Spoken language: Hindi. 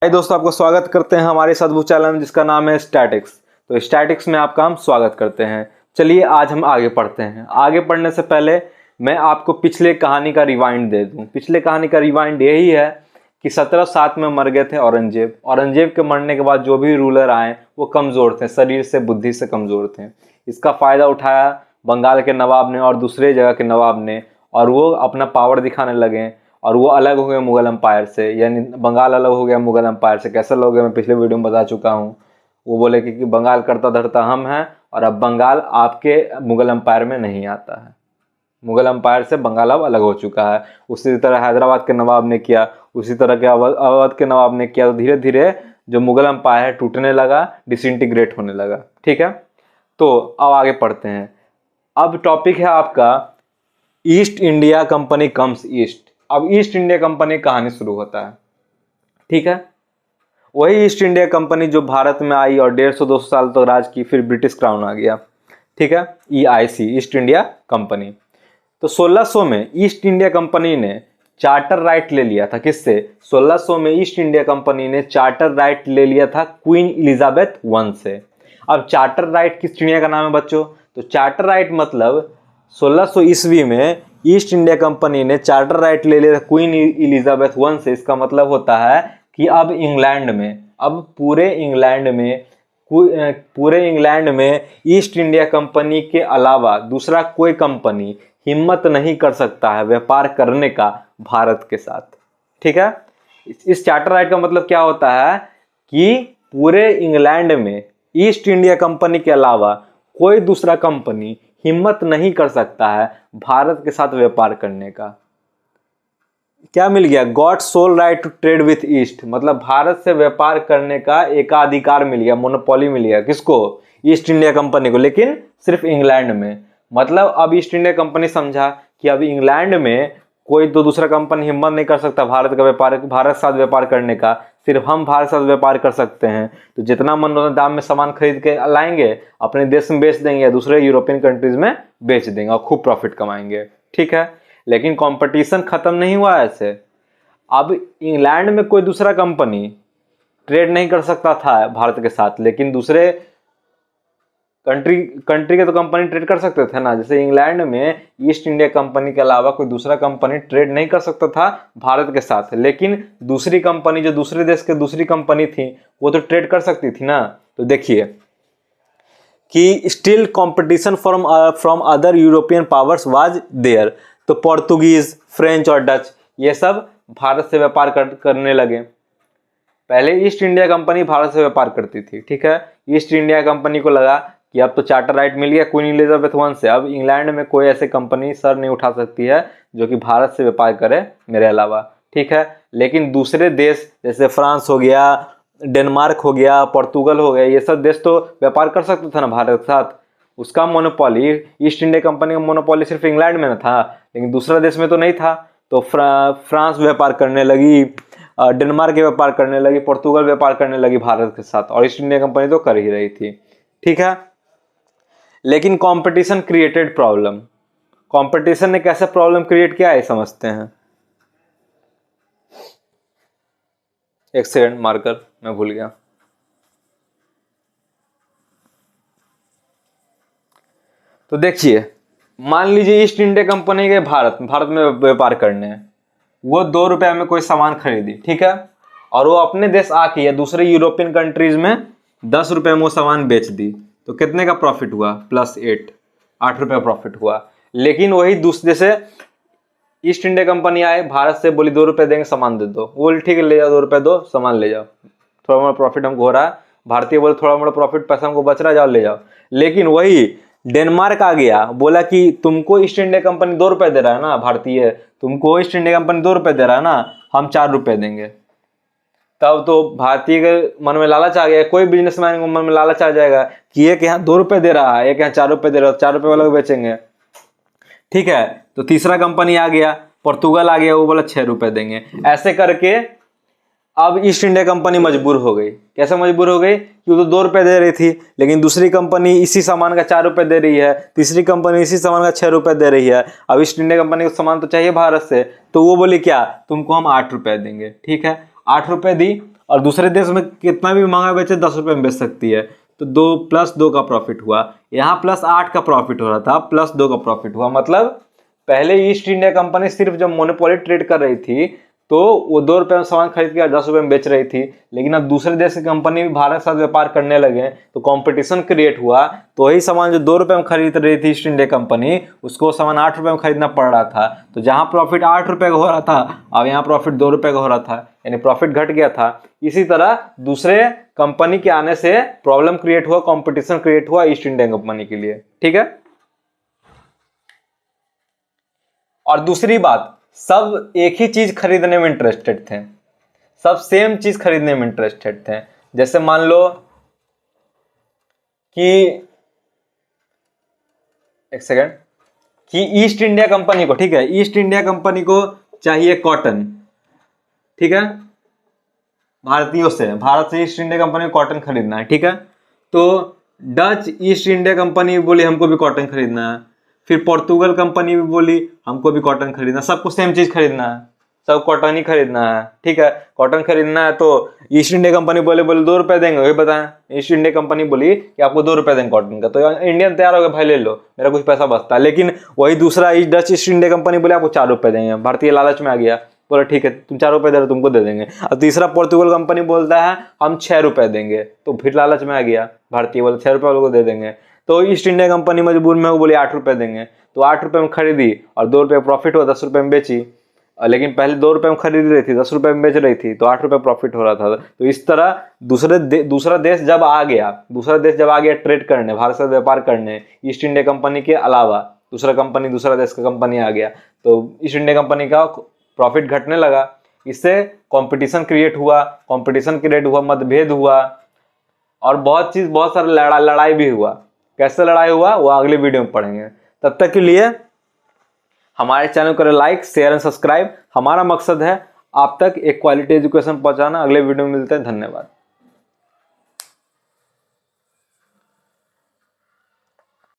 हाय दोस्तों, आपका स्वागत करते हैं हमारे इस अद्भुत चैनल में जिसका नाम है स्टैटिक्स। तो स्टैटिक्स में आपका हम स्वागत करते हैं। चलिए आज हम आगे पढ़ते हैं। आगे पढ़ने से पहले मैं आपको पिछले कहानी का रिवाइंड दे दूं। पिछले कहानी का रिवाइंड यही है कि 1707 में मर गए थे औरंगजेब। औरंगजेब के मरने के बाद जो भी रूलर आए वो कमज़ोर थे, शरीर से बुद्धि से कमज़ोर थे। इसका फ़ायदा उठाया बंगाल के नवाब ने और दूसरे जगह के नवाब ने, और वो अपना पावर दिखाने लगे और वो अलग हो गए मुगल एम्पायर से। यानी बंगाल अलग हो गया मुगल एम्पायर से। कैसे लोग मैं पिछले वीडियो में बता चुका हूँ। वो बोले कि बंगाल करता धरता हम हैं और अब बंगाल आपके मुगल एम्पायर में नहीं आता है। मुगल एम्पायर से बंगाल अब अलग हो चुका है। उसी तरह हैदराबाद के नवाब ने किया, उसी तरह के अवध के नवाब ने किया। तो धीरे धीरे जो मुगल एम्पायर है टूटने लगा, डिसइंटीग्रेट होने लगा। ठीक है, तो अब आगे पढ़ते हैं। अब टॉपिक है आपका east India company comes east. अब ईस्ट इंडिया कंपनी कहानी शुरू होता है। ठीक है, वही ईस्ट इंडिया कंपनी जो भारत में आई और 150-200 साल तक राज की, फिर ब्रिटिश क्राउन आ गया। ठीक है, EIC ईस्ट इंडिया कंपनी। तो 1600 में ईस्ट इंडिया कंपनी ने चार्टर राइट ले लिया था। किससे? 1600 में ईस्ट इंडिया कंपनी ने चार्टर राइट ले लिया था क्वीन एलिजाबेथ वन से। अब चार्टर राइट किस चिड़िया का नाम है बच्चों? तो चार्टर राइट मतलब 1600 ईस्वी में ईस्ट इंडिया कंपनी ने चार्टर राइट ले लिया क्वीन एलिजाबेथ वन से। इसका मतलब होता है कि अब इंग्लैंड में, अब पूरे इंग्लैंड में ईस्ट इंडिया कंपनी के अलावा दूसरा कोई कंपनी हिम्मत नहीं कर सकता है व्यापार करने का भारत के साथ। ठीक है, इस चार्टर राइट का मतलब क्या होता है कि पूरे इंग्लैंड में ईस्ट इंडिया कंपनी के अलावा कोई दूसरा कंपनी हिम्मत नहीं कर सकता है भारत के साथ व्यापार करने का। क्या मिल गया? Got sole right to trade with east, मतलब भारत से व्यापार करने का एकाधिकार मिल गया, मोनोपोली मिल गया। किसको? ईस्ट इंडिया कंपनी को, लेकिन सिर्फ इंग्लैंड में। मतलब अब ईस्ट इंडिया कंपनी समझा कि अब इंग्लैंड में कोई तो दूसरा कंपनी हिम्मत नहीं कर सकता भारत के साथ व्यापार करने का, सिर्फ हम भारत के साथ व्यापार कर सकते हैं। तो जितना मन उतना दाम में सामान खरीद के लाएंगे, अपने देश में बेच देंगे या दूसरे यूरोपियन कंट्रीज में बेच देंगे और खूब प्रॉफिट कमाएंगे। ठीक है, लेकिन कंपटीशन खत्म नहीं हुआ ऐसे। अब इंग्लैंड में कोई दूसरा कंपनी ट्रेड नहीं कर सकता था भारत के साथ, लेकिन दूसरे कंट्री के तो कंपनी ट्रेड कर सकते थे ना। जैसे इंग्लैंड में ईस्ट इंडिया कंपनी के अलावा कोई दूसरा कंपनी ट्रेड नहीं कर सकता था भारत के साथ, लेकिन दूसरी कंपनी जो दूसरे देश के दूसरी कंपनी थी वो तो ट्रेड कर सकती थी ना। तो देखिए कि still competition from other European powers was there. तो पोर्तुगीज, फ्रेंच और डच ये सब भारत से व्यापार करने लगे। पहले ईस्ट इंडिया कंपनी भारत से व्यापार करती थी। ठीक है, ईस्ट इंडिया कंपनी को लगा कि अब तो चार्टर राइट मिल गया क्वीन एलिजाबेथ वन से, अब इंग्लैंड में कोई ऐसे कंपनी सर नहीं उठा सकती है जो कि भारत से व्यापार करे मेरे अलावा। ठीक है, लेकिन दूसरे देश जैसे फ्रांस हो गया, डेनमार्क हो गया, पोर्तुगल हो गया, ये सब देश तो व्यापार कर सकते थे ना भारत के साथ। उसका मोनोपोली, ईस्ट इंडिया कंपनी का मोनोपोली सिर्फ इंग्लैंड में न था, लेकिन दूसरा देश में तो नहीं था। तो फ्रांस व्यापार करने लगी, डेनमार्क व्यापार करने लगी, पोर्तुगल व्यापार करने लगी भारत के साथ, और ईस्ट इंडिया कंपनी तो कर ही रही थी। ठीक है, लेकिन कंपटीशन क्रिएटेड प्रॉब्लम। कंपटीशन ने कैसे प्रॉब्लम क्रिएट किया है समझते हैं। एक सेकंड, मार्कर मैं भूल गया। तो देखिए, मान लीजिए ईस्ट इंडिया कंपनी के भारत में व्यापार करने हैं। वो 2 रुपए में कोई सामान खरीदी, ठीक है, और वो अपने देश आके या दूसरे यूरोपियन कंट्रीज में 10 रुपए में वो सामान बेच दी। तो कितने का प्रॉफिट हुआ? +8, 8 रुपये प्रॉफिट हुआ। लेकिन वही दूसरे से ईस्ट इंडिया कंपनी आए, भारत से बोली 2 रुपए देंगे सामान दे दो। वो बोले ठीक है ले जाओ, 2 रुपए दो, सामान ले जाओ, थोड़ा मोड़ा प्रॉफिट हमको हो रहा है। भारतीय बोले थोड़ा मोड़ा प्रॉफिट, पैसा हमको बच रहा है, जाओ ले जाओ। लेकिन वही डेनमार्क आ गया, बोला कि तुमको ईस्ट इंडिया कंपनी 2 रुपए दे रहा है ना, भारतीय तुमको ईस्ट इंडिया कंपनी 2 रुपए दे रहा है ना, हम 4 रुपए देंगे। तब तो भारतीय के मन में लालच आ गया। कोई बिजनेसमैन को मन में लालच आ जाएगा कि एक यहाँ 2 रुपए दे रहा है, एक यहाँ 4 रुपए दे रहा है, 4 रुपए वाला को बेचेंगे। ठीक है, तो तीसरा कंपनी आ गया, पोर्तुगल आ गया, वो बोला 6 रुपए देंगे। ऐसे करके अब ईस्ट इंडिया कंपनी मजबूर हो गई। कैसे मजबूर हो गई? कि वो तो 2 रुपए दे रही थी, लेकिन दूसरी कंपनी इसी सामान का 4 रुपए दे रही है, तीसरी कंपनी इसी सामान का 6 रुपए दे रही है। अब ईस्ट इंडिया कंपनी को सामान तो चाहिए भारत से, तो वो बोली क्या, तुमको हम 8 रुपए देंगे। ठीक है, 8 रुपए दी और दूसरे देश में कितना भी महंगा बेचे 10 रुपये में बेच सकती है, तो 2 + 2 का प्रॉफिट हुआ। यहाँ +8 का प्रॉफिट हो रहा था, +2 का प्रॉफिट हुआ। मतलब पहले ईस्ट इंडिया कंपनी सिर्फ जब मोनोपोली ट्रेड कर रही थी तो वो 2 रुपये में सामान खरीद के 10 रुपये में बेच रही थी, लेकिन अब दूसरे देश की कंपनी भी भारत के साथ व्यापार करने लगे तो कंपटीशन क्रिएट हुआ, तो वही सामान जो 2 रुपये में खरीद रही थी ईस्ट इंडिया कंपनी, उसको सामान 8 रुपये में खरीदना पड़ रहा था। तो जहां प्रॉफिट 8 रुपये का हो रहा था, अब यहाँ प्रॉफिट 2 रुपये का हो रहा था, यानी प्रॉफिट घट गया था। इसी तरह दूसरे कंपनी के आने से प्रॉब्लम क्रिएट हुआ, कॉम्पिटिशन क्रिएट हुआ ईस्ट इंडिया कंपनी के लिए, ठीक है। और दूसरी बात, सब एक ही चीज खरीदने में इंटरेस्टेड थे, सब सेम चीज खरीदने में इंटरेस्टेड थे। जैसे मान लो कि एक सेकंड, कि ईस्ट इंडिया कंपनी को, ठीक है, ईस्ट इंडिया कंपनी को चाहिए कॉटन, ठीक है, भारत से ईस्ट इंडिया कंपनी को कॉटन खरीदना है, ठीक है। तो डच ईस्ट इंडिया कंपनी बोली हमको भी कॉटन खरीदना है, फिर पोर्तुगल कंपनी भी बोली हमको भी कॉटन खरीदना, सबको सेम चीज खरीदना है, सब कॉटन ही खरीदना है, ठीक है। कॉटन खरीदना है तो ईस्ट इंडिया कंपनी बोले 2 रुपए देंगे, वही बताएं, ईस्ट इंडिया कंपनी बोली कि आपको 2 रुपए देंगे कॉटन का, तो इंडियन तैयार हो गया, भाई ले लो, मेरा कुछ पैसा बचता है। लेकिन वही दूसरा डच ईस्ट इंडिया कंपनी बोले आपको 4 रुपए देंगे, भारतीय लालच में आ गया, बोला ठीक है तुम 4 रुपए दे रहे तुमको दे देंगे। और तीसरा पोर्तुगल कंपनी बोलता है हम 6 रुपए देंगे, तो फिर लालच में आ गया, भारतीय बोले 6 रुपए वालों को दे देंगे। तो ईस्ट इंडिया कंपनी मजबूर में वो बोली 8 रुपए देंगे, तो 8 रुपए में खरीदी और 2 रुपए प्रॉफिट हुआ, 10 रुपए में बेची। लेकिन पहले 2 रुपए में खरीद रही थी, 10 रुपए में बेच रही थी, तो 8 रुपए प्रॉफिट हो रहा था। तो इस तरह दूसरा देश जब आ गया ट्रेड करने, भारत से व्यापार करने, ईस्ट इंडिया कंपनी के अलावा दूसरा देश का कंपनी आ गया, तो ईस्ट इंडिया कंपनी का प्रॉफिट घटने लगा। इससे कंपटीशन क्रिएट हुआ, मतभेद हुआ, और बहुत सारा लड़ाई भी हुआ। कैसे लड़ाई हुआ वो अगले वीडियो में पढ़ेंगे। तब तक के लिए हमारे चैनल को लाइक, शेयर एंड सब्सक्राइब। हमारा मकसद है आप तक एक क्वालिटी एजुकेशन पहुंचाना। अगले वीडियो में मिलते हैं, धन्यवाद।